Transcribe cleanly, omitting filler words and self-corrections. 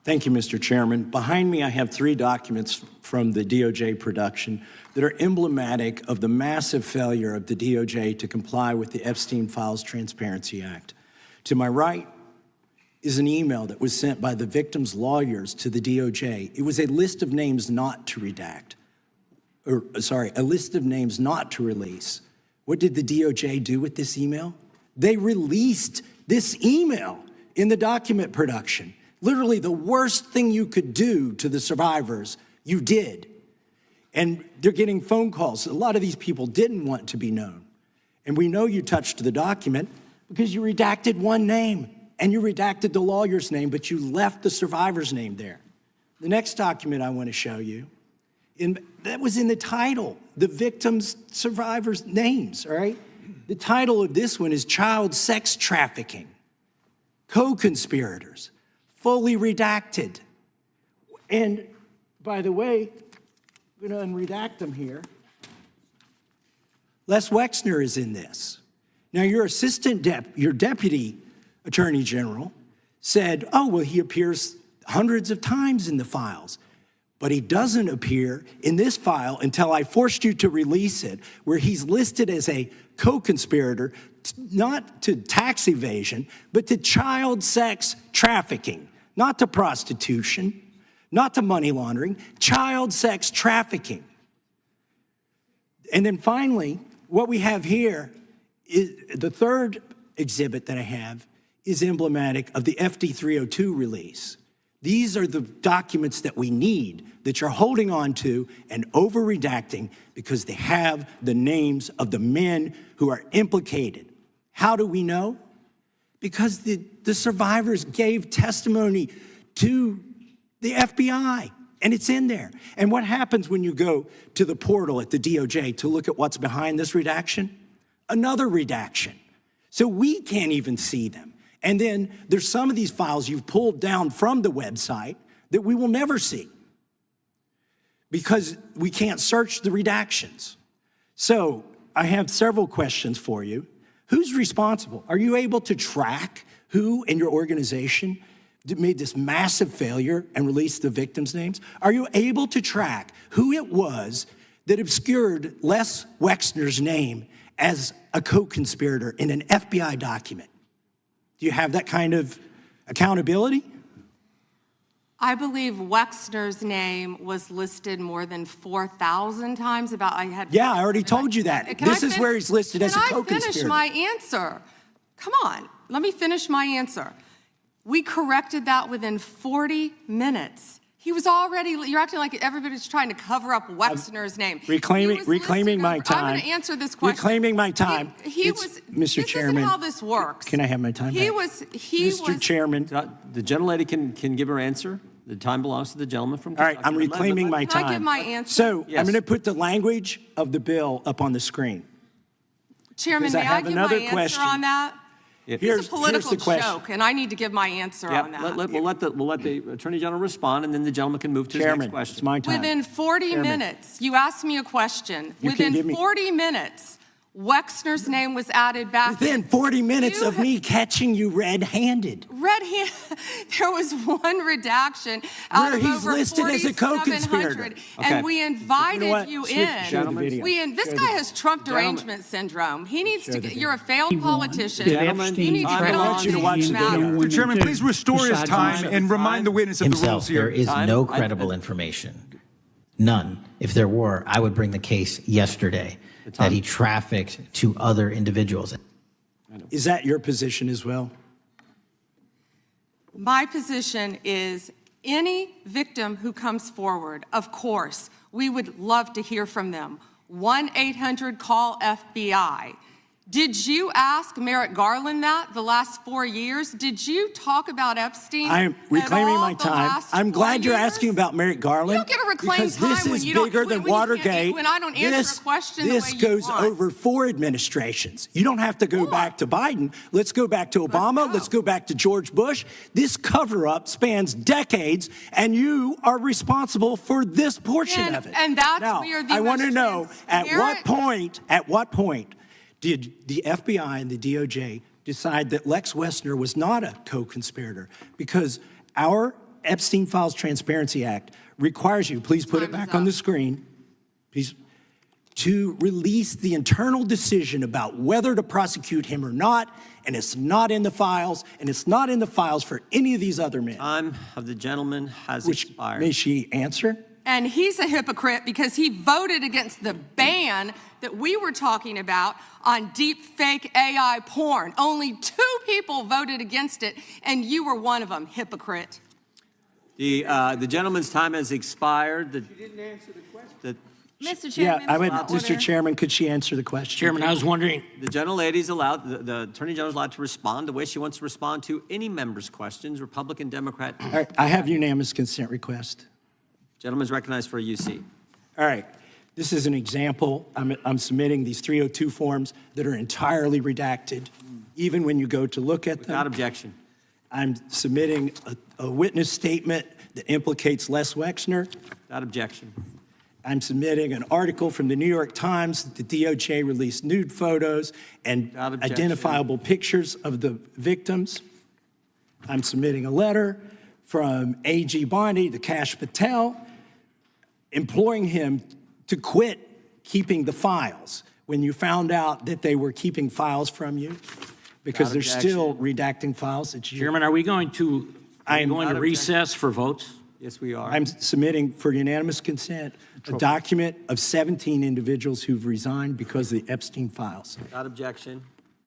Thank you, Mr. Chairman. Behind me, I have 3 documents from the DOJ production that are emblematic of the massive failure of the DOJ to comply with the Epstein Files Transparency Act. To my right is an email that was sent by the victim's lawyers to the DOJ. It was a list of names not to redact, a list of names not to release. What did the DOJ do with this email? They released this email in the document production. Literally the worst thing you could do to the survivors, you did. And they're getting phone calls. A lot of these people didn't want to be known. And we know you touched the document because you redacted one name and you redacted the lawyer's name, but you left the survivor's name there. The next document I want to show you, that was in the title, the victim's survivors' names, all right? The title of this one is Child Sex Trafficking, Co-Conspirators, fully redacted. And by the way, I'm gonna unredact them here. Les Wexner is in this. Now your your deputy attorney general said, oh, well, he appears hundreds of times in the files, but he doesn't appear in this file until I forced you to release it, where he's listed as a co-conspirator, not to tax evasion, but to child sex trafficking, not to prostitution, not to money laundering, child sex trafficking. And then finally, what we have here is the third exhibit that I have is emblematic of the FD 302 release. These are the documents that we need that you're holding on to and over-redacting because they have the names of the men who are implicated. How do we know? Because the survivors gave testimony to the FBI, and it's in there. And what happens when you go to the portal at the DOJ to look at what's behind this redaction? Another redaction. So we can't even see them. And then there's some of these files you've pulled down from the website that we will never see because we can't search the redactions. So I have several questions for you. Who's responsible? Are you able to track who in your organization made this massive failure and released the victims' names? Are you able to track who it was that obscured Les Wexner's name as a co-conspirator in an FBI document? Do you have that kind of accountability? I believe Wexner's name was listed more than 4,000 times. Yeah, I already told you that. This is where he's listed as a co-conspirator. Can I finish my answer? Come on, let me finish my answer. We corrected that within 40 minutes. He was already, you're acting like everybody's trying to cover up Wexner's name. Reclaiming my time. I'm going to answer this question. Reclaiming my time. Mr. Chairman. This isn't how this works. Can I have my time back? Mr. Chairman. The gentlelady can give her answer. The time belongs to the gentleman from Kentucky. All right, I'm reclaiming my time. Can I give my answer? So yes. I'm going to put the language of the bill up on the screen. Chairman, may I give my answer on that? It's a political joke, and I need to give my answer on that. We'll let the Attorney General respond, and then the gentleman can move to his next question. It's my time. Within 40 minutes, you asked me a question. Within 40 minutes, Wexner's name was added back. Within 40 minutes of me catching you red-handed. There was one redaction out where of he's over listed as a co-conspirator. And we invited you in. This guy has Trump derangement syndrome. He needs to get, you're a failed politician. You need to get on these matters. Mr. Chairman, please restore his time and remind the witness of the rules here. There is no credible information. None. If there were, I would bring the case yesterday that he trafficked to other individuals. Is that your position as well? My position is any victim who comes forward, of course, we would love to hear from them. 1-800-CALL-FBI. Did you ask Merrick Garland that the last 4 years? Did you talk about Epstein? I am reclaiming my time. I'm glad you're asking about Merrick Garland. You don't get to reclaim time because this is bigger than Watergate. When I don't answer a question the way you want. This goes over 4 administrations. You don't have to go back to Biden. Let's go back to Obama. Let's go back to George Bush. This cover-up spans decades, and you are responsible for this portion of it. And that's where the I want to know at what point did the FBI and the DOJ decide that Lex Wexner was not a co-conspirator? Because our Epstein Files Transparency Act requires you, please put it Time is back on the up. screen, please, to release the internal decision about whether to prosecute him or not, and it's not in the files, and it's not in the files for any of these other men. Time of the gentleman has expired. May she answer? And he's a hypocrite because he voted against the ban that we were talking about on deep fake AI porn. Only 2 people voted against it, and you were one of them, hypocrite. The gentleman's time has expired. She didn't answer the question. Mr. Yeah, Chairman, I would, point of Mr. order. Chairman, could she answer the question? Chairman, I was wondering, The gentlelady's allowed, the Attorney General's allowed to respond the way she wants to respond to any member's questions, Republican, Democrat. All right, I have unanimous consent request. Gentleman's recognized for a UC. All right, this is an example. I'm submitting these 302 forms that are entirely redacted, even when you go to look at them. Without objection. I'm submitting a witness statement that implicates Les Wexner. Without objection. I'm submitting an article from the New York Times that the DOJ released nude photos and Without objection. identifiable pictures of the victims. I'm submitting a letter from AG Bondi to Kash Patel, imploring him to quit keeping the files when you found out that they were keeping files from you, because they're Without still redacting files that you. Chairman, are we going to Without recess for votes? Yes, we are. I'm submitting for unanimous consent a document of 17 individuals who've resigned because of the Epstein files. Without objection.